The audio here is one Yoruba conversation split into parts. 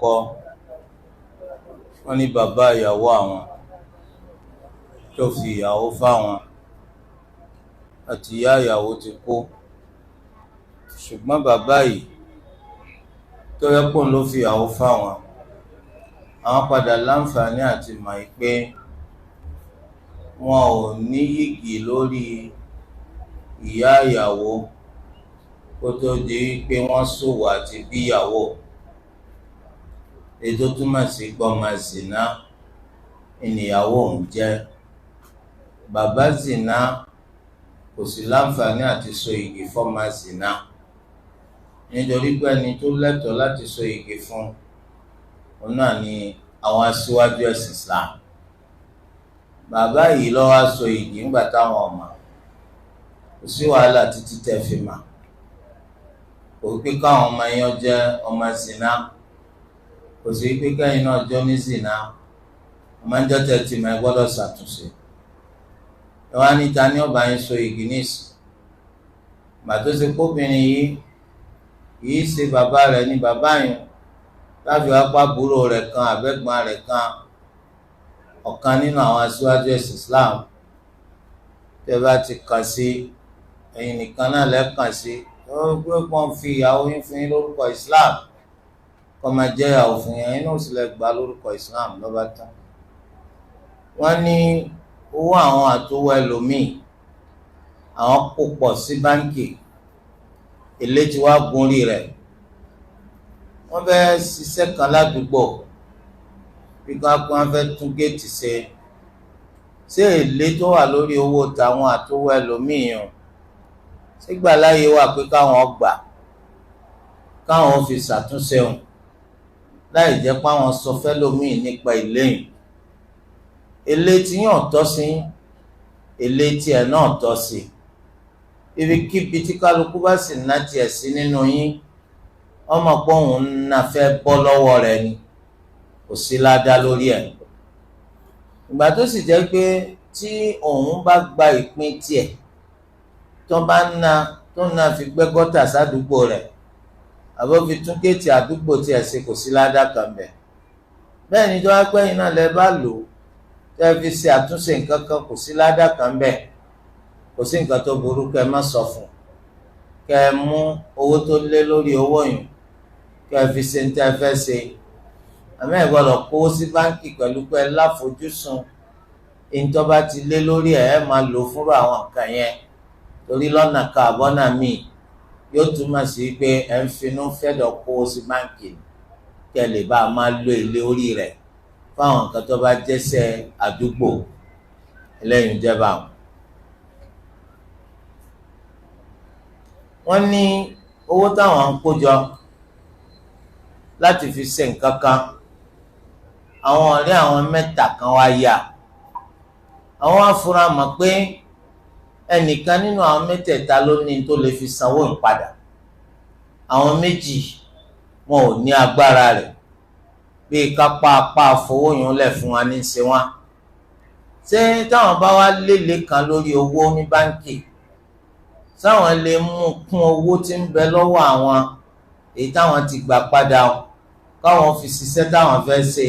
àkọ́kọ́ wọ́n ní bàbá ìyàwó àwọn tó fi ìyàwó fáwọn àti ìyá ìyàwó ti kú, ṣùgbọ́n bàbá yìí tó yẹ pé òun ló fi ìyàwó fáwọn, àwọn padà láǹfààní àti mọ̀ pé wọn ò ní yìgì lórí ìyá ìyàwó kó tó di pé wọ́n ṣòwò àti bíyàwó, èyí tó túmọ̀ sí gbọ́mọ zìnà ìníyàwó òun jẹ́. Bàbá zìnà kò sí láǹfààní àti so igi fọ́mọ zìnà, nítorí pé ẹni tó lẹ́tọ̀ọ́ láti so igi fún òun náà ni àwọn aṣíwájú ẹ̀sìn Islam. Bàbá yìí ló wá so igi ńgbà táwọn ọmọ kò sí wàhálà títí tẹ́ fi mà, kò pé káwọn ọmọ yẹn jẹ́ ọmọ zìnà, kò sí pé kẹ́yìn náà jọ ní zìnà, ọmọ ń jọ tẹ̀tì mà ẹ gbọ́dọ̀ ṣàtúnṣe. ẹ wá níta ní ọba yẹn so igi nísì, màtó ṣe kóbìnrin yìí ṣe bàbá rẹ̀ ní bàbá yẹn láfi apá àbúrò rẹ̀ kan àbẹ́gbọ́n rẹ̀ kan ọ̀kan nínú àwọn aṣíwájú ẹ̀sìn Islam. tẹ́ bá ti kàn sí ẹ̀yin nìkan náà lẹ́ẹ̀kan sí ó gbé pọ́n fi ìyàwó yín fún yín lórúkọ Islam, kọ́ máa jẹ́ ìyàwó fún yín, ẹ̀yin náà sì lè gbà lórúkọ Islam lọ́ba tán. wọ́n ní owó àwọn àtowó ẹlòmíì àwọn kó pọ̀ sí báńkì, èlé tí wàá gun orí rẹ̀. wọ́n fẹ́ ṣiṣẹ́ kan ládùúgbò bí wọ́n fẹ́ tún géètì ṣe èlé tó wà lórí owó tàwọn àtowó ẹlòmíì yàn sígbà láyé wà pé káwọn gbà káwọn fi ṣàtúnṣe hàn láì jẹ́ pé àwọn sọ fẹ́lòmíì nípa ìléyìn. èlé tí yàn tọ́ sí èlé tiẹ̀ náà tọ́ sí, ibikíbi tí kálukú bá sì ná tiẹ̀ sí nínú yín ọmọ pé òun ná fẹ́ bọ́ lọ́wọ́ rẹ̀ ni, kò sí ládàá lórí ẹ̀. ìgbà tó sì jẹ́ pé tí òun bá gba ìpín tiẹ̀ tó ná fi gbẹ́ gọ́tà sádùúgbò rẹ̀ àbó fi tún géètì àdúgbò tiẹ̀ ṣe, kò sí ládàá kan bẹ̀. bẹ́ẹ̀ ni tó wá pẹ́yìn náà lẹ bá lò tẹ́ fi ṣe àtúnṣe nǹkan kan, kò sí ládàá kan bẹ̀. kò sí nǹkan tó burú kẹ́ má sọ fún, kẹ́ mú owó tó lé lórí owó yìí kẹ́ fi ṣe ní tẹ́ fẹ́ ṣe. àmọ́ ẹ gbọ́dọ̀ kówó sí báńkì pẹ̀lú pé láfojúsùn ìjọba bá ti lé lórí ẹ̀ máa lò fúnra àwọn nǹkan yẹn, torí lọ́nà kan àbọ́nà míì yóò túmọ̀ sí pé ẹ ń finú fẹ́dọ̀ kówó sí báńkì kẹ́ lè bá a máa lo èlé orí rẹ̀ fáwọn nǹkan tó bá jẹ́sẹ̀ àdúgbò. ẹlẹ́yìn jẹba wọ́n ní owó táwọn ń kó jọ láti fi ṣe nǹkan kan, àwọn ọ̀rẹ́ àwọn mẹ́ta kan wá yá, àwọn afurá mọ̀ pé ẹnìkan nínú àwọn mẹ́tẹ̀ẹ̀ta ló ní tó lè fi sanwó ìpadà, àwọn méjì wọn ò ní agbára rẹ̀, bí kápá apá àfọwọ́yún lẹ̀ fún wa ní í ṣe wọn. ṣé táwọn bá wá lélẹ̀ kan lórí owó ní báńkì, sáwọn lè mú kún owó tí ń bẹ lọ́wọ́ àwọn èyí táwọn ti gbà padà káwọn fi ṣiṣẹ́ táwọn fẹ́ ṣe?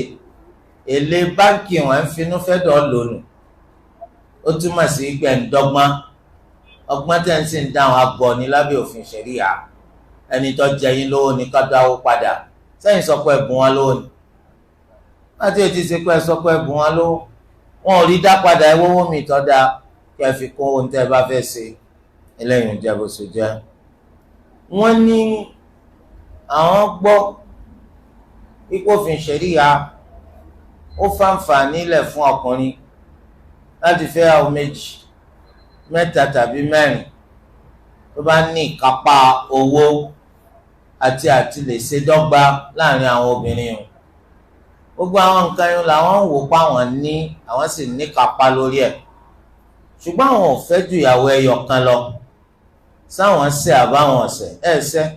èlé báńkì wọn ń finú fẹ́dọ̀ lónìí, ó túmọ̀ sí pé ń dọ́gbọ́n, ọgbọ́n tẹ̀ ń sì ń dáhùn agọ̀ ní lábẹ́ òfin ṣẹ̀ríà. ẹni tó jẹ yín lówó ní ká dáwó padà, sẹ́yìn sọ pé ẹ̀bùn wọn lówó ni, láti ètí ṣe pé ẹ sọ pé ẹ̀bùn wọn lówó, wọn ò rí dá padà ẹ wọ́wọ́ mi tọ́ da kí ẹ fi kún ohun tẹ́ ẹ bá fẹ́ ṣe. ẹlẹ́yìn jẹ́ bó ṣe jẹ́. wọ́n ní àwọn gbọ́ ipò òfin ṣẹ̀ríà ó fàǹfààní lẹ̀ fún ọkùnrin láti fẹ́ àwọn méjì, mẹ́ta tàbí mẹ́rin tó bá ní ìkápá owó àti lè ṣe dọ́gba láàrin àwọn obìnrin o. gbogbo àwọn nǹkan yẹn làwọn ń wò pa àwọn ní, àwọn sì ní kápá lórí ẹ̀, ṣùgbọ́n àwọn ò fẹ́ ju ìyàwó ẹyọ kan lọ. sáwọn ṣe àbáwọn ọ̀sẹ̀ ẹ̀ ṣẹ́,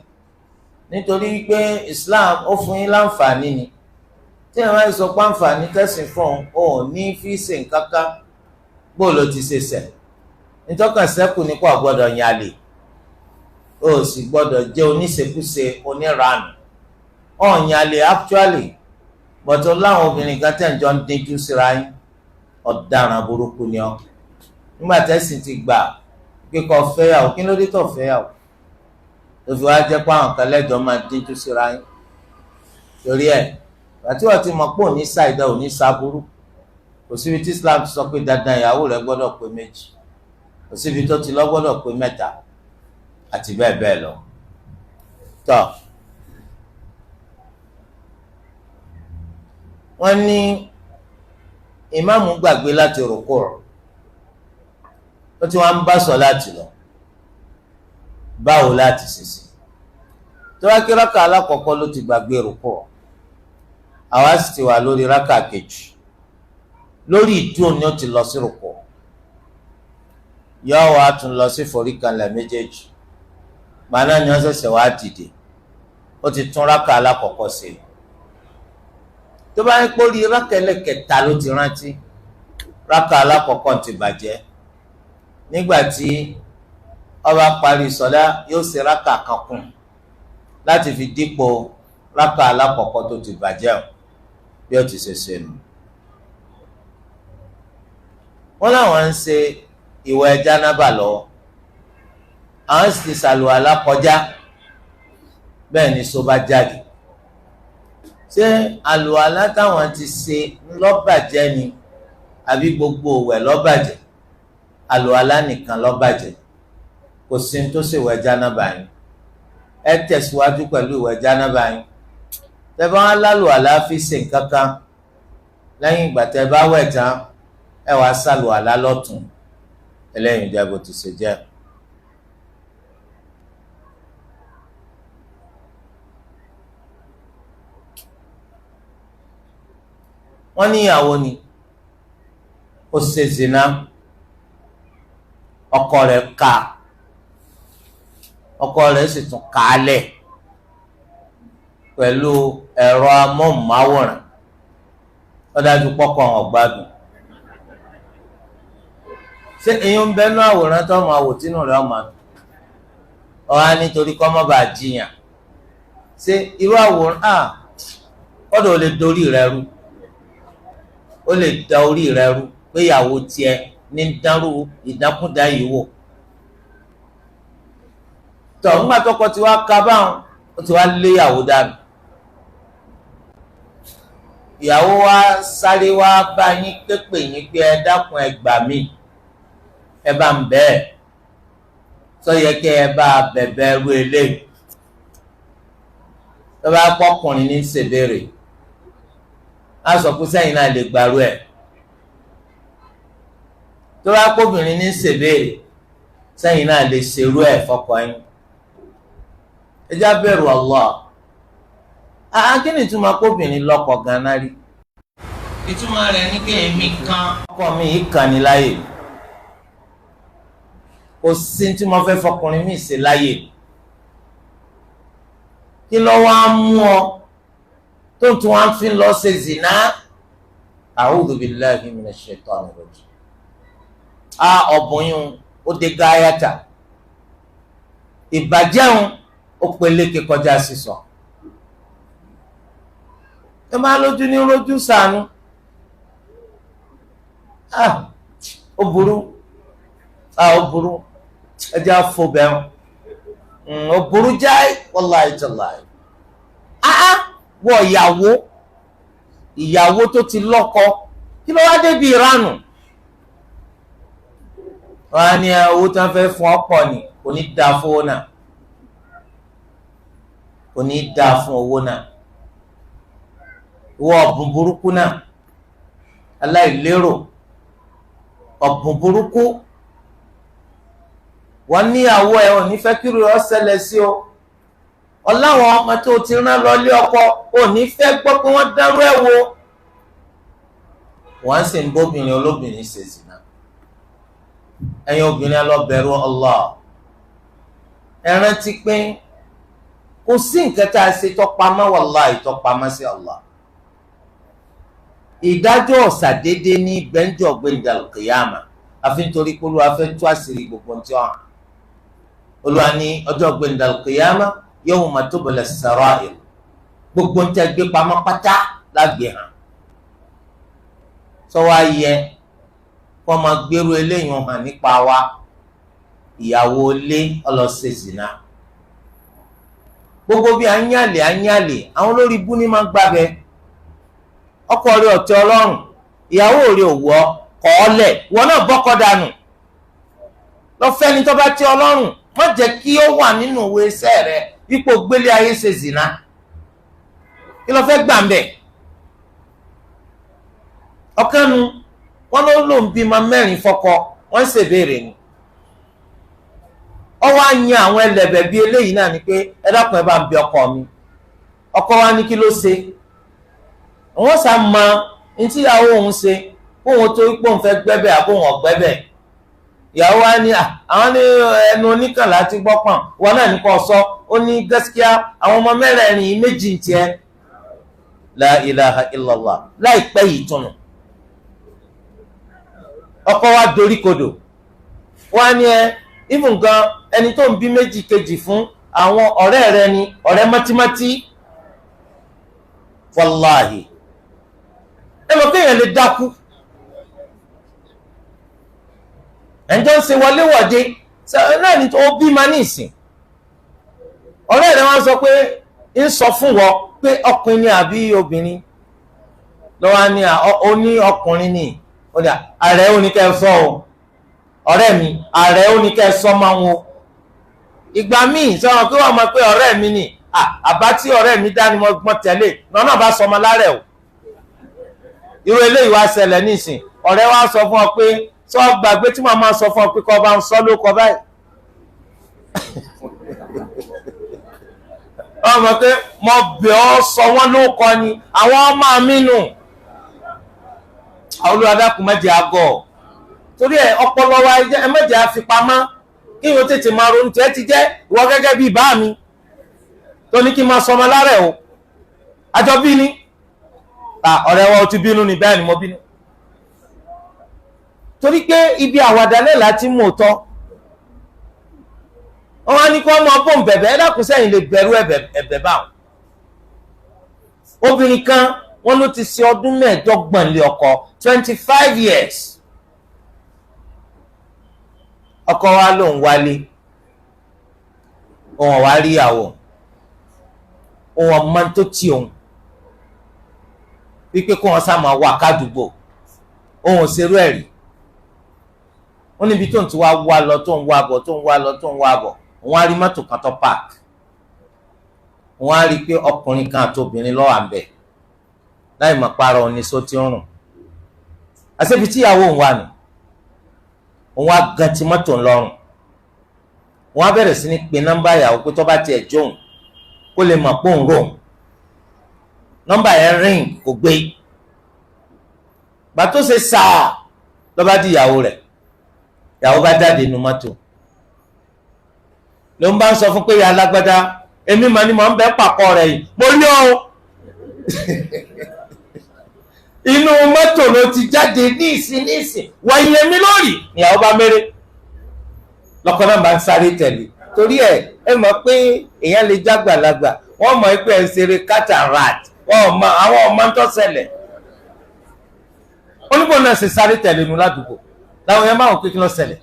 nítorí pé Islam ó fún yín láǹfààní ni. tí ẹ máa ń sọ pé àǹfààní tẹ̀sìn fún òun ní fi ṣe nǹkan kan bó ló ti ṣe ṣẹ̀, nítọ́kàn sẹ́kù ní kó àgbọ́dọ̀ yan àlè, ó sì gbọ́dọ̀ jẹ́ oníṣekúṣe oníranù, ọ̀yàn lè actually bọ̀tọ̀ láwọn obìnrin kan tẹ̀ ń jọ ń díjú síra yín ọ̀daràn burúkú ni ọ́ nígbà tẹ́sìn ti gbà kíkọ́ fẹ́yàwó kí ló dé tó fẹ́yàwó tó fi wá jẹ́ pé àwọn kan lẹ́jọ́ máa díjú síra yín torí ẹ̀ àti wọ́n ti mọ̀ pé òní ṣàìdá òní ṣàbúrú kò síbi tí Islam ti sọ pé dandan ìyàwó rẹ̀ gbọ́dọ̀ pé méjì kò síbi tó ti lọ gbọ́dọ̀ pé mẹ́ta àti bẹ́ẹ̀ bẹ́ẹ̀ lọ tọ́ wọ́n ní ìmáàmù gbàgbé láti rùkú ó ti wá ń bá sọ láti lọ báwo láti ṣèṣe tó wá kí rákà alákọ̀ọ́kọ́ ló ti gbàgbé rùkú àwa sì ti wà lórí rákà kejì lórí ìdúró ni ó ti lọ sí rùkú yóò wá tún lọ sí foríkanlẹ̀ méjèèjì gbaná ni wọ́n ṣẹ̀ṣẹ̀ wá dìde ó ti tún rákà alákọ̀ọ́kọ́ ṣe tó bá ń pórí rákà ẹlẹ́kẹta ló ti rántí rákà alákọ̀ọ́kọ́ ti bàjẹ́ nígbà tí ó bá parí sọlá yóò ṣe rákà kan kún láti fi dípò rákà alákọ̀ọ́kọ́ tó ti bàjẹ́ o bí ó ti ṣe ṣe nù. wọ́n láwọn ń ṣe ìwẹ̀ jánábà lọ́wọ́ àwọn sì ti ṣàlùwàlá kọjá bẹ́ẹ̀ ni só bá jáde ṣé àlùwàlá táwọn ti ṣe lọ́bàjẹ́ ni àbí gbogbo òwẹ̀ lọ́bàjẹ́ àlùwàlá nìkan lọ́bàjẹ́ kò sí ní tó ṣe ìwẹ̀ jánábà yín ẹ tẹ̀síwájú pẹ̀lú ìwẹ̀ jánábà yín tẹ́ bá wọn lálùwàlá fi ṣe nǹkan kan lẹ́yìn ìgbà tẹ́ bá wẹ̀ tán ẹ wàá ṣàlùwàlá lọ́tùn ẹlẹ́yìn jẹ́ bó ti ṣe jẹ́. wọ́n níyàwó ni ó ṣe zina ọkọ rẹ̀ ká ọkọ rẹ̀ sì tún kálẹ̀ pẹ̀lú ẹ̀rọ amóhùnmáwòrán ó dájú pọ́kọ ọ̀gbádùn ṣé èyàn ń bẹnu àwòrán tó máa wò tínú rẹ̀ ọmọ ọ̀hán nítorí kọ́ mọ́ bá jiyàn ṣé irú àwòrán ọ̀dọ̀ ò lè dorí rẹ̀ rú ó lè da orí rẹ̀ rú pé ìyàwó tiẹ̀ ní dánrú ìdákúdá yìí wò tọ̀ nígbà tọkọ tí wàá ka báwọn ó ti wá lé ìyàwó dànù ìyàwó wa sáré wá bá yín pépè yín pé ẹ dákun ẹ gbà mí ẹ bá ń bẹ́ẹ̀ sọ yẹ kí ẹ bá bẹ̀bẹ̀ ru eléyìí tó bá pọ́kùnrin ní ṣèbéèrè á sọ pé sẹ́yìn náà lè gbàrú ẹ̀ tó bá pọ́bìnrin ní ṣèbéèrè sẹ́yìn náà lè ṣerú ẹ̀ fọ́kọ yín ẹ já bẹ̀rù Allah kí ni ìtumọ̀ pọ́bìnrin lọ́kọ gan-an rí ìtumọ̀ rẹ̀ ní pé èmi kan ọkọ mi yìí kàn ní láyè kò sí tí mo fẹ́ fọkùnrin mi ṣe láyè kí ló wá mú ọ tó tún wá fi lọ ṣe zina a'udhu billahi minash shaitani rajim ọ̀bùnyún ó dé gáyàtà ìbàjẹ́hùn ó peléke kọjá sísọ ẹ máa lójú ní rójú sànú ó burú ó burú ẹjẹ afọbẹrún ó burú jáì wallahi tallahi wọ ìyàwó tó ti lọ́kọ kí ló wá débi ìranù wọn á ní owó tí wọn fẹ́ fún ọ̀pọ̀ ni kò ní dáa fún owó náà kò ní dáa fún owó náà ìwọ ọ̀bùn burúkú náà aláìlérò ọ̀bùn burúkú wọ́n níyàwó ẹ̀ ò ní fẹ́ kí irú rẹ̀ ṣẹlẹ̀ sí o ọláwọn ọmọ tó ti rán lọ lé ọkọ ò ní fẹ́ gbọ́ pé wọ́n dárú ẹ̀ wò wọ́n sì ń bóbìnrin olóbìnrin ṣe zina ẹ̀yin obìnrin ẹ lọ bẹ̀rù Allah ẹ rántí pé kò sí nǹkan tá a ṣe tọpamọ́ wallahi tọpamọ́ sí Allah ìdájọ́ ọ̀sàdédé ní bẹ́ńjọ́ gbẹ̀ndàlùkìyàmà àfi nítorí pé Olúwa fẹ́ tú àṣírí gbogbo tí ó hàn Olúwa ní ọjọ́ gbẹ̀ndàlùkìyàmà yawma tubla as-sarā'ir gbogbo ń tẹ́ gbé pamọ́ pátá lágbè hàn. sọ wá yẹ kó máa gbèrú eléyìí hàn nípa wa ìyàwó ilé ọlọ́sẹ̀ zina. gbogbo bí anyálè àwọn olórí ibú ní máa gbàbẹ. ọkọ rẹ̀ ọ̀tẹ̀ ọlọ́run, ìyàwó rẹ̀ òwò kọ́ ọ lẹ̀, wọn náà bọ́kọ dànù. lọ́fẹ́ni tó bá tẹ́ ọlọ́run, má jẹ́ kí ó wà nínú ìwé iṣẹ́ rẹ̀ ipò gbélé ayé ṣe zina. kí ló fẹ́ gbà ń bẹ̀? ọ̀kanu wọn ló ń bímọ 4 fọ́kọ, wọ́n ń ṣèbéèrè ni. ọ wá yan àwọn ẹlẹ́bẹ̀ bíi eléyìí náà ni pé ẹ dákun ẹ bá ń bẹ ọkọ mi. ọkọ wa ní kí ló ṣe? wọ́n sá mọ ní tíyàwó òun ṣe kóun tó pòun fẹ́ gbẹ́bẹ̀ àbóun ọ̀gbẹ́bẹ̀. ìyàwó wa ní àwọn ní ẹnu oníkànlá ti gbọ́ pọ̀n, wọn náà ní kò sọ. ó ní gaskiya àwọn ọmọ 4 méjì ń tiẹ̀. La ilaha illallah. láìpẹ́ yìí túnú ọkọ wa dorí kodò. wọ́n á ní even gan ẹni tó ń bí méjì kejì fún àwọn ọ̀rẹ́ rẹ ni, ọ̀rẹ́ mátímátí. wàláhì ẹ mọ̀ kéèyàn lè dákú. ẹ̀jọ́ ń ṣe wọléwọ̀de náà ni ó bí ma ní ìsìn. ọ̀rẹ́ rẹ wọ́n sọ pé ń sọ fún wọn pé ọkùnrin ni àbí obìnrin. lọ́wọ́ ni ó ní ọkùnrin ni. ó ní ààrẹ ó ní kẹ́ ẹ sọ o, ọ̀rẹ́ mi ààrẹ ó ní kẹ́ ẹ sọ máa ń wo. ìgbà míì sọ̀rọ̀ pé wọ́n mọ̀ pé ọ̀rẹ́ mi ni àbá tí ọ̀rẹ́ mi dá ni mo gbọ́n tẹ̀lé lọ́nà bá sọmọ lárẹ̀ o. irú eléyìí wá ṣẹlẹ̀ nísìn, ọ̀rẹ́ wa sọ fún ọ pé sọ gbàgbé tí màmá sọ fún ọ pé kọ́ bá ń sọ ló kọ báyìí. ọmọ pé mo bẹ̀ ọ́ sọ wọ́n ló kọ ni àwọn ọmọ mi nù. àwọn olùwàdàkùn mẹ́jẹ àgọ́ torí ẹ ọpọlọ wa ẹ mẹ́jẹ àfipamọ́ kí n ó tètè máa ronú tẹ́ ti jẹ́ ìwọ gẹ́gẹ́ bíi bá mi tó ní kí n máa sọmọ lárẹ̀ o. àjọ bí ni ọ̀rẹ́ wa ó ti bínú ni bẹ́ẹ̀ ni mo bínú. torí pé ibi àwàdà náà láti mú òótọ́. wọ́n á ní kí wọ́n mọ bóun bẹ̀bẹ̀ ẹ dákun sẹ́yìn lè bẹ̀rù ẹ̀bẹ̀ báwọn. obìnrin kan wọ́n ló ti ṣe ọdún 25 lé ọkọ 25 years. ọkọ wa ló ń wálé òun wá rí ìyàwó òun ọmọ tó tí òun wípé kó wọn sá máa wà kádùúgbò òun ò ṣerú ẹ̀rí. wọ́n níbi tó ń ti wá lọ tó ń wá bọ̀ tó ń wá lọ tó ń wá bọ̀ òun á rí mọ́tò kan tó park. òun á rí i pé ọkùnrin kan àti obìnrin ló wà ńbẹ̀ láì mọ̀ parọ́ oníṣó tí ń rùn. àṣebi tíyàwó òun wà nù òun á gan ti mọ́tò ńlọrùn. òun á bẹ̀rẹ̀ sí ní pe nọ́mbà ìyàwó pé tó bá tiẹ̀ jóun kó lè mọ̀ pé òun rò. nọ́mbà yẹn ring kò gbé. gbà tó ṣe sáà ló bá di ìyàwó rẹ̀. ìyàwó bá jáde nínú mọ́tò ló ń bá ń sọ fún pé ìyá alágbádá èmi mà ni mò ń bẹ́ pàkọ́ rẹ̀ yìí mo ní o. inú mọ́tò ló ti jáde ní ìsìn wọ̀nyí mi lórí ìyàwó bá mẹ́rẹ́ lọ́kọ náà bá ń sáré tẹ̀lé. torí ẹ mọ̀ pé èèyàn lè jágbàlagbà wọ́n mọ̀ pé ẹ̀ ń ṣeré cat and rat àwọn ọmọ ń tọ́ ṣẹlẹ̀. oníbò náà ṣe sáré tẹ̀lé nu ládùúgbò láwọn yẹn máa ń pé kí ló ṣẹlẹ̀.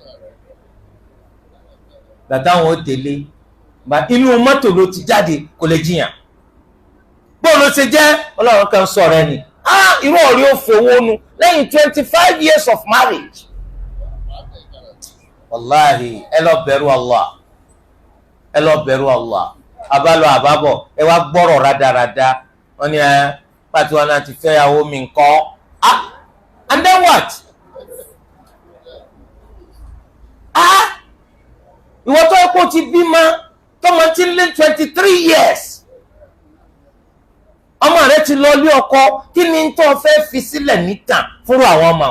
gbàtà àwọn ó délé inú mọ́tò ló ti jáde kò lè jiyàn. bóun ló ṣe jẹ́ ọlọ́run kan sọ̀rọ̀ ẹni irú ọ̀rí ó fowó nu lẹ́yìn 25 years of marriage. wàláhì ẹ lọ bẹ̀rù Allah, ẹ lọ bẹ̀rù Allah. àbálọ àbábọ̀ ẹ wá gbọ́rọ̀ rádaràda wọ́n ní pàtí wọn náà ti fẹ́ yàwó mi nǹkan. And then what? ìwọ tó yẹ kó ti bímọ tọmọ ti lé 23 years ọmọ rẹ ti lọ lé ọkọ kí ni tó fẹ́ fi sílẹ̀ nítàn fúnra àwọn ọmọ.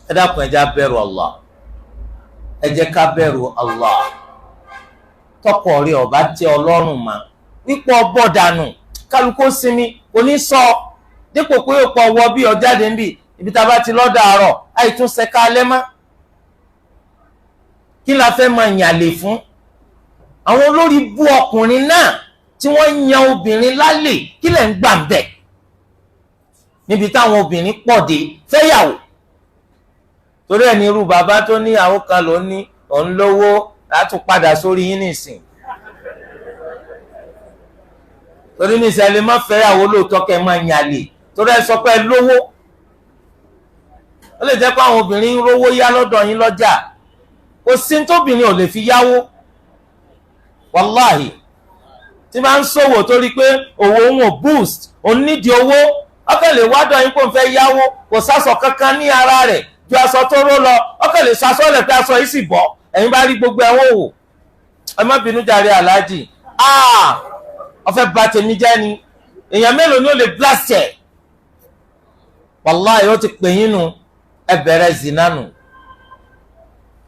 ẹ dákun ẹ jẹ́ á bẹ̀rù Allah, ẹ jẹ́ ká bẹ̀rù Allah. tọkọ rẹ ọba tẹ́ ọlọ́run mà wípé ọbọ dànù kálukó sinmi kò ní sọ dípò pé ó pọ̀ wọ bí ọjáde ń bì ibi tá a bá ti lọ́dọ̀ àárọ̀ àìtún ṣẹ̀ka alẹ́ mọ́. kí la fẹ́ máa yàlè fún àwọn olórí bú ọkùnrin náà tí wọ́n yan obìnrin lálẹ́ kí lẹ̀ ń gbà ń bẹ̀ níbi táwọn obìnrin pọ̀ dé fẹ́yàwó. torí ẹni irú bàbá tó níyàwó kan ló ní òun lówó láti padà sórí yín nìsín. torí nìsín ẹ lè má fẹ́yàwó lóòótọ́ kẹ́ ẹ máa yàn lè torí ẹ sọ pé ẹ lówó. ó lè jẹ́ pé àwọn obìnrin ń rówó yá lọ́dọ̀ yín lọ́jà kò sí tóbìnrin ò lè fi yáwó. wàláhì tí máa ń ṣòwò torí pé òwò òun ò boost òun nídìí owó ọkàn lè wádọ̀ yín kó n fẹ́ yáwó kò sásọ kankan ní ara rẹ̀ ju aṣọ tó ró lọ ọkàn lè sasọ lẹ̀ pé aṣọ yìí sì bọ́ ẹ̀yin bá rí gbogbo ẹ̀wọ̀n wò. ẹ má bínú jàre aláàjì ọfẹ́ bà tèmi jẹ́ ni èèyàn mélòó ni ó lè blast ẹ̀. wàláhì ó ti pè yín nu ẹ bẹ̀rẹ̀ zina nù.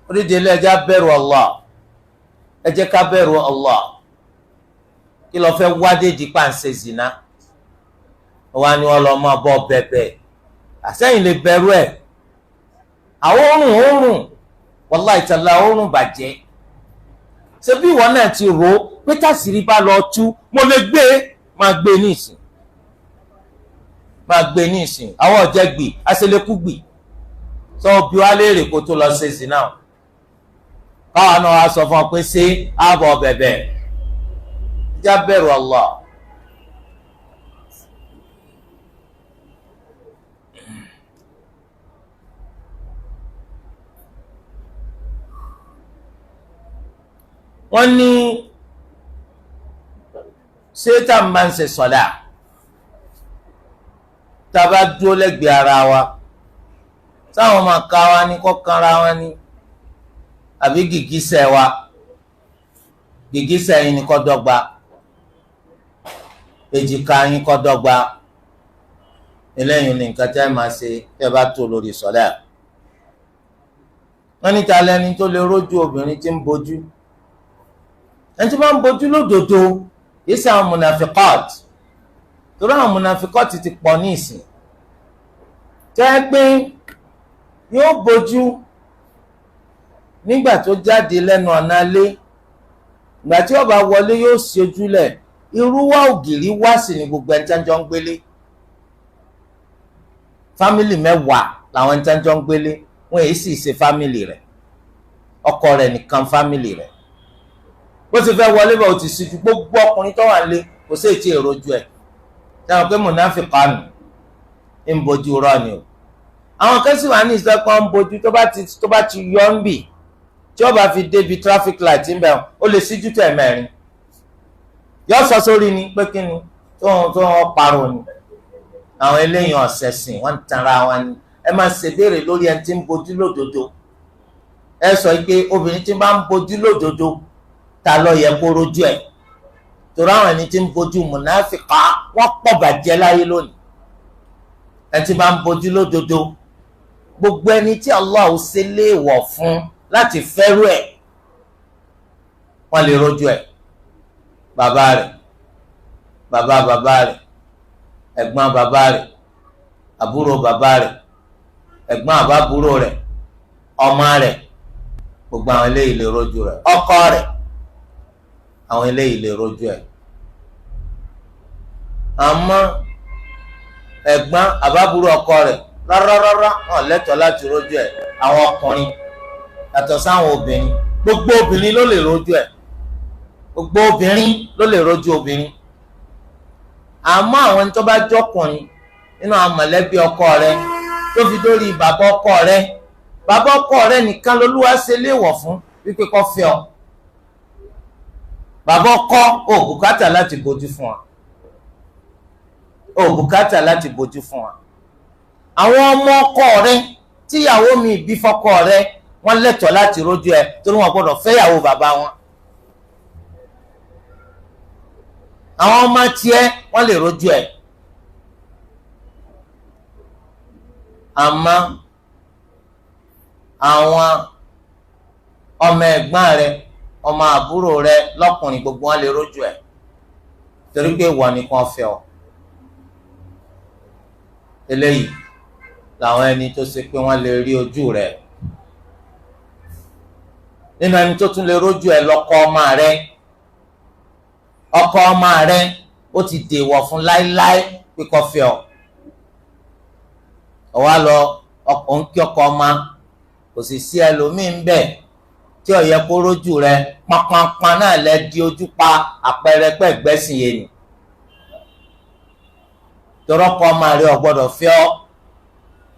oríṣi ilé ẹjẹ́ bẹ̀rù Allah ẹ jẹ́ ká bẹ̀rù Allah kí ló fẹ́ wádé di pàǹsẹ̀ zina wọ́n á ní wọ́n lọ máa bọ́ bẹ̀bẹ̀ àsẹ́yìn lè bẹ̀rù ẹ̀ àwọn òórùn wallahi ta'ala òórùn bàjẹ́ ṣé bí ìwọ náà ti rò ó pé tàṣírí bá lọ tú mo lè gbé máa gbé nísìn àwọn ọ̀jẹ̀ gbì aṣẹlẹ̀kú gbì sọ bí wàá léèrè kó tó lọ ṣe zina káwọn náà wá sọ fún ọ pé ṣé ààbọ̀ bẹ̀bẹ̀ já bẹ̀rù Allah. wọ́n ní ṣéta máa ń ṣe sọ̀dá tá a bá dúró lẹ́gbẹ̀ẹ́ ara wa táwọn máa ka wa ní kọ́kànra wa ní àbí gìgísẹ̀ wa gìgísẹ̀ yín ní kó dọ́gba èjìká yín kó dọ́gba eléyìí ní nǹkan tẹ́ máa ṣe tẹ́ bá tó lórí sọ̀dá. wọ́n ní ta lẹ́ni tó lè rójú obìnrin tí ń bojú ẹni tí wọ́n ń bojú lódodo yìí sí àwọn munafikot torí àwọn munafikot ti pọ̀ ní ìsìn tẹ́ pé yóò bojú nígbà tó jáde lẹ́nu ọ̀nà ilé ìgbà tí ó bá wọlé yóò ṣí ojúlẹ̀ irú wá ògiri wá sí ní gbogbo ẹni tí wọ́n jọ ń gbélé fámìlì mẹ́wàá làwọn ẹni tí wọ́n jọ ń gbélé wọ́n èyí sì ṣe fámìlì rẹ̀ ọkọ rẹ̀ nìkan fámìlì rẹ̀ bó ti fẹ́ wọlé bá o ti ṣíjú gbogbo ọkùnrin tó wà lé kò sí ètí èròjú ẹ̀ dáhùn pé mùnáfíkánù ń bojú rọ ni o àwọn kan sì wà ní ìsẹ́kọ̀ ń bojú tó bá ti yọ ń bì tí ó bá fi débi traffic light ń bẹ̀ ó lè ṣíjú tẹ̀ mẹ́rin yọ sọ sórí ni pé kí ni tó wọn parọ́ ni àwọn eléyìí ọ̀sẹ̀ sìn wọ́n ń tanra wọn ni ẹ máa ṣèbéèrè lórí ẹni tí ń bojú lódodo ẹ sọ pé obìnrin tí bá ń bojú lódodo ta ló yẹ kó rojú ẹ̀ torí àwọn ẹni tí ń bojú mùnáfíkà wọ́n pọ̀ bàjẹ́ láyé lónìí ẹni tí bá ń bojú lódodo gbogbo ẹni tí Allah ò ṣe léèwọ̀ fún láti fẹ́rù ẹ̀ wọ́n lè rojú ẹ̀ bàbá rẹ̀ bàbá rẹ̀ ẹ̀gbọ́n bàbá rẹ̀ àbúrò bàbá rẹ̀ ẹ̀gbọ́n àbábúrò rẹ̀ ọmọ rẹ̀ gbogbo àwọn eléyìí lè rojú rẹ̀ ọkọ rẹ̀ àwọn eléyìí lè rojú ẹ̀ àmọ́ ẹ̀gbọ́n àbábúrò ọkọ rẹ̀ rárá wọn lẹ́tọ̀ọ́ láti rojú ẹ̀ àwọn ọkùnrin yàtọ̀ sáwọn obìnrin gbogbo obìnrin ló lè rojú ẹ̀ gbogbo obìnrin ló lè rojú obìnrin àmọ́ àwọn ẹni tó bá jọkùnrin nínú àwọn mọ̀lẹ́bí ọkọ rẹ̀ tó fi dórí bàbá ọkọ rẹ̀ nìkan lolúwa ṣe léèwọ̀ fún wípé kó fẹ́ ọ bàbá ọkọ ò bùkátà láti bójú fún wa àwọn ọmọ ọkọ rẹ̀ tíyàwó mi bí fọ́kọ rẹ̀ wọ́n lẹ́tọ̀ọ́ láti rójú ẹ torí wọ́n gbọ́dọ̀ fẹ́yàwó bàbá wọn àwọn ọmọ tiẹ̀ wọ́n lè rójú ẹ àmọ́ àwọn ọmọ ẹ̀gbọ́n rẹ̀ ọmọ àbúrò rẹ̀ lọ́kùnrin gbogbo wọn lè rójú ẹ torí pé ìwọ nìkan fẹ́ ọ eléyìí làwọn ẹni tó ṣe pé wọ́n lè rí ojú rẹ̀ nínú ẹni tó tún lè rójú ẹ lọ́kọ ọmọ rẹ̀ ọkọ ọmọ rẹ ó ti dèwọ̀ fún láíláí pé kó fẹ́ ọ. ọwọ́ lọ òun kí ọkọ ọmọ kò sì sí ẹlòmíín bẹ́ẹ̀ tí ó yẹ kó rójú rẹ pánpánpán náà lẹ di ojú pa àpẹẹrẹ pẹ́ẹ́gbẹ́sìn yẹn ni. torọ́kọ ọmọ rẹ ò gbọ́dọ̀ fẹ́ ọ.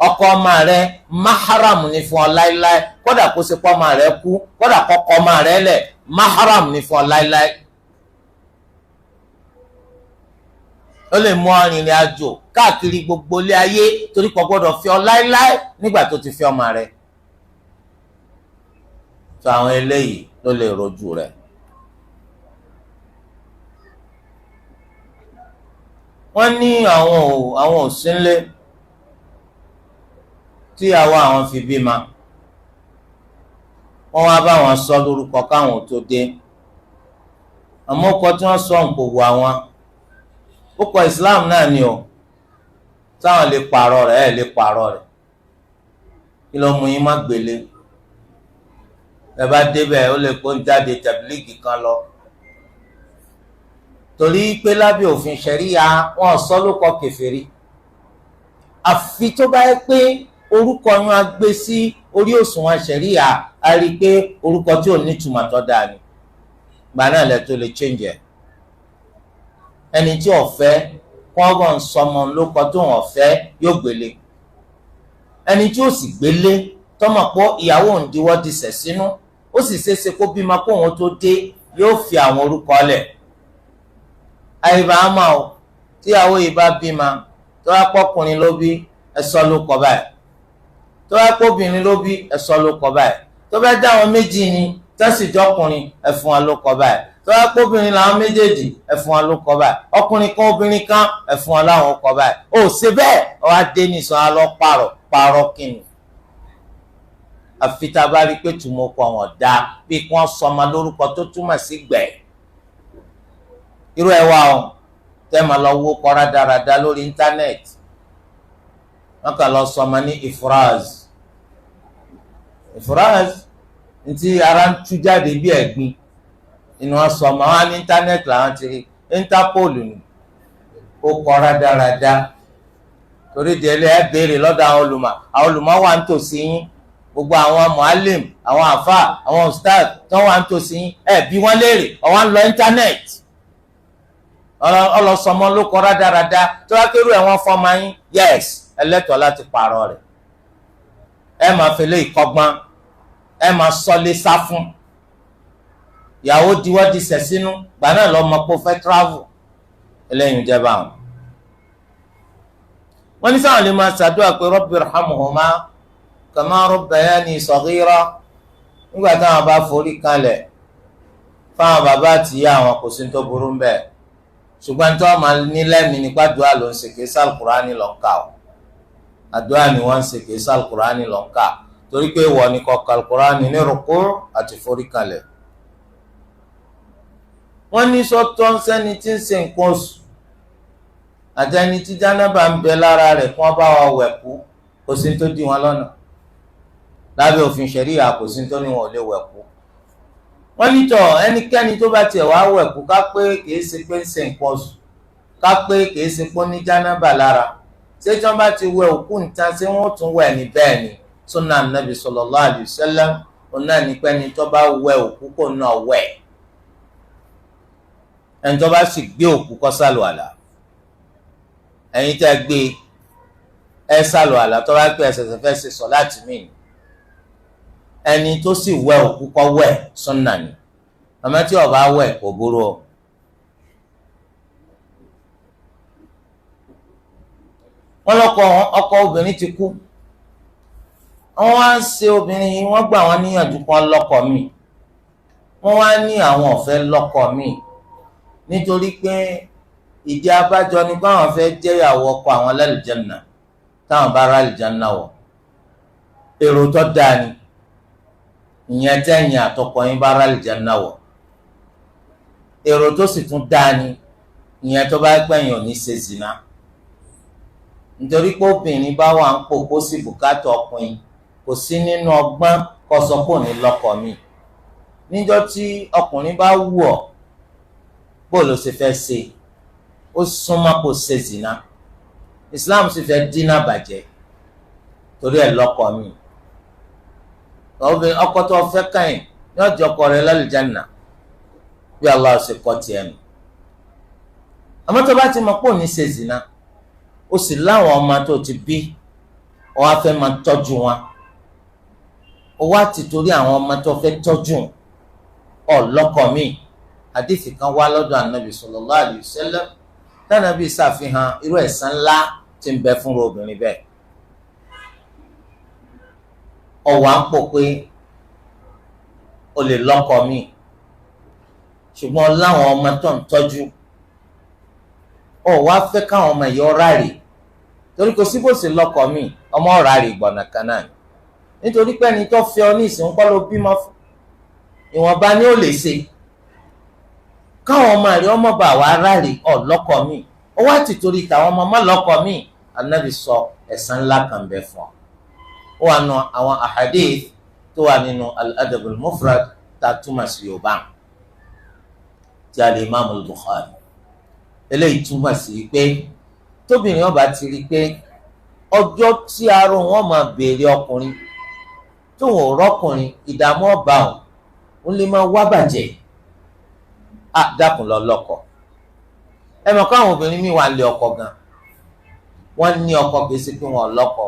ọkọ ọmọ rẹ maharam ni fún ọ láíláí kódà kó ṣe pọ́ ọmọ rẹ kú kódà kọ́kọ́ ọmọ rẹ lẹ̀ maharam ni fún ọ láíláí. ó lè mú arìnrìn àjò káàkiri gbogbo ilé ayé torí kò gbọ́dọ̀ fẹ́ ọ láíláí nígbà tó ti fẹ́ ọmọ rẹ. tó àwọn eléyìí ló lè rojú rẹ. wọ́n ní àwọn òsínlé tí àwọn fi bímọ wọ́n wá bá wọn sọ lórúkọ káwọn tó dé àmọ́ ọkọ tí wọ́n sọ nǹkó wọ àwọn ó kọ Islam náà ni o táwọn lè pààrọ̀ rẹ̀ ẹ̀ lè pààrọ̀ rẹ̀ kí ló mú yín má gbélé ẹ bá débẹ̀ ó lè kó ń jáde tẹ̀bílíìgì kan lọ torí pé lábẹ́ òfin ṣẹ̀ríya wọn sọ ló kọ kèfèrí àfi tó bá yẹ pé orúkọ yín á gbé sí orí òṣùwọ̀n ṣẹ̀ríya a rí i pé orúkọ tí ò ní ìtumọ̀ tó dáa ni gbà náà lẹ tó lè change ẹ̀ ẹni tí ọ̀fẹ́ kọ́ńgàn sọmọ lóko tó hàn fẹ́ yóò gbélé ẹni tí ó sì gbélé tọmọ pọ̀ ìyàwó òǹdíwọ́ di sẹ̀ sínú ó sì ṣeéṣe kó bímọ kó òun tó dé yóò fi àwọn orúkọ lẹ̀ àyíbá àmà o tíyàwó yìí bá bímọ tó wá pọ́kùnrin ló bí ẹ̀sọ́ ló kọ báyìí tó wá pọ́bìnrin ló bí ẹ̀sọ́ ló kọ báyìí tó bá dá àwọn méjì ni tẹ́sìjọ́kùnrin ẹ̀fún wa ló kọ báyìí tó wá pọ́bìnrin làwọn méjèèjì ẹ̀fún wa ló kọ báyìí ọkùnrin kan obìnrin kan ẹ̀fún wa láwọn kọ báyìí ó ṣe bẹ́ẹ̀ ọ wá dé ní sọ alọ́ pààrọ̀ kìnnì àfi tá a bá rí i pé tùmọ̀ kọ wọn dá bí kí wọ́n sọmọ lórúkọ tó túmọ̀ sí gbẹ̀ẹ́ irú ẹ wá o tẹ́ máa lọ wó kọ́ra dáradára lórí íńtánẹ́ẹ̀tì wọ́n kàn lọ sọmọ ní ifraz ntí ara ń tú jáde bí ẹ̀gbin inú wọn sọmọ wọn ní íńtánẹ́ẹ̀tì làwọn ti rí Interpol ni ó kọ́ra dáradára torí délé ẹ béèrè lọ́dọ̀ àwọn olùmọ̀ wà ń tòsí yín gbogbo àwọn muallim àwọn àfà àwọn ustad tó wà ń tòsí yín ẹ bí wọ́n léèrè ọ̀wọ́n ń lọ íńtánẹ́ẹ̀tì ọlọsọmọ ló kọ rádaràda tó wá kérú ẹ̀wọ̀n fọmọ yín yes ẹlẹ́tọ̀ọ́ láti pààrọ̀ rẹ̀ ẹ máa fẹlẹ́ ìkọgbọ́n ẹ máa sọlé sá fún ìyàwó diwọ́ di sẹ̀ sínú gbà náà lọ́mọ pé ó fẹ́ travel eléyìí jẹ́ báwọn. wọ́n ní sáwọn lè máa ṣàdúrà pé rabbi irhamhuma kama rabbayani saghira nígbà táwọn bá forí kalẹ̀ fáwọn bàbá àtìyá àwọn kò sí tó burú ń bẹ́ẹ̀ ṣùgbọ́n tí wọ́n máa ní lẹ́mìí nípa àdúrà ló ń ṣe kìí sàlùkùránì ló ń kà ó àdúrà ni wọ́n ń ṣe kìí sàlùkùránì ló ń kà torí pé wọ́n ní kọ́ kàlùkùránì ní rúkú àti foríkalẹ̀. wọ́n ní sọ́tọ́ ń sẹ́ni tí ń ṣe nǹkan oṣù àti ẹni tí jánábà ń bẹ lára rẹ̀ kí wọ́n bá wa wẹ̀kú kò sí tó dí wọn lọ́nà lábẹ́ òfin ṣẹ̀ríà kò sí tó ní wọn ò lè wẹ̀kú. wọ́n ní tọ̀ ẹnikẹ́ni tó bá tiẹ̀ wá wẹ̀kú ká pé kìí ṣe pé ń ṣe nǹkan oṣù ká pé kìí ṣe pé ó ní jánábà lára ṣé tí wọ́n bá ti wẹ òkú nìta ṣé wọ́n tún wẹ̀ ní bẹ́ẹ̀ ni sunna nabi sallallahu alayhi wa sallam ọ̀nà nípẹ́ni tó bá wẹ òkú kò náà wẹ̀ ẹni tó bá sì gbé òkú kó sàlùwàlà ẹ̀yin tẹ́ gbé ẹ sàlùwàlà tó bá gbé ẹsẹ̀ fẹ́ ṣe sọ̀láàtì míì ẹni tó sì wẹ òkú kó wẹ̀ sunna ni àmọ́ tí ó bá wẹ̀ kò burú o. wọ́n lọ́kọ ọkọ obìnrin ti kú wọ́n wá ń ṣe obìnrin yìí wọ́n gbà wọ́n níyànjú kan lọ́kọ mi wọ́n wá ní àwọn ò fẹ́ lọ́kọ mi nítorí pé ìdí abájọ ni báwọn fẹ́ jẹ́ ìyàwó ọkọ àwọn lálùjánnà táwọn bá rà àlùjánnà wọ̀ èrò tó dáa ni ìyẹn tẹ̀yìn àtọkọ yín bá rà àlùjánnà wọ̀ èrò tó sì tún dáa ni ìyẹn tó bá gbẹ̀yìn ò ní ṣe zina nítorí pé obìnrin bá wà ń pò kó sì bùkátà ọkùnrin kò sí nínú ọgbọ́n kó sọ pé òní lọ́kọ mi níjọ́ tí ọkùnrin bá wù ọ́ bóòlù sì fẹ́ ṣe ó súnmọ́ kó ṣe zina Islam sì fẹ́ dínà bàjẹ́ torí ẹ̀ lọ́kọ mi ọkọ tó fẹ́ káyìn yóò jọ ọkọ rẹ̀ lálùjánnà bí Allah ṣe kọ́ tiẹ̀ nù àmọ́ tó bá ti mọ̀ pé ò ní ṣe zina ó sì láwọn ọmọ tó ti bí ó wá fẹ́ máa tọ́jú wọn ó wá ti torí àwọn ọmọ tó fẹ́ tọ́jú ọlọ́kọ mi àdìsí kan wá lọ́dọ̀ ànábì sallallahu alayhi wa sallam tánàbí ṣàfihàn irú ẹ̀san ńlá tí ń bẹ fún obìnrin bẹ́ẹ̀ ọwọ́ à ń pò pé o lè lọ́kọ mi ṣùgbọ́n láwọn ọmọ tó ń tọ́jú ọ wá fẹ́ káwọn ọmọ yìí ọ̀rá rè torí kò sí bó ṣe lọ́kọ mi ọmọ ọ̀rá rè gbọ̀nà kan náà nítorí pé ẹni tó fẹ́ ọ ní ìsìn kọ́ ló bímọ fún ìwọ̀nba ni ó lè ṣe káwọn ọmọ rẹ ọmọ bá wà ráre ọlọ́kọ mi ó wá ti torí tàwọn ọmọ má lọ́kọ mi Ànábì sọ ẹ̀san ńlá kan bẹ fún ọ ó wà nù àwọn ahadith tó wà nínú al-adab al-mufrad tá a túmọ̀ sí Yorùbá tí al-Imam al-Bukhari eléyìí túmọ̀ sí pé tóbìnrin ọba ti rí pé ọjọ́ tí aró wọn máa béèrè ọkùnrin tó wọn rọ́kùnrin ìdààmú ọba ò ó lè máa wá bàjẹ́ dákun lọ lọ́kọ ẹ mọ̀ káwọn obìnrin mi wà lé ọkọ gan wọ́n ní ọkọ kìí ṣe pé wọ́n lọ́kọ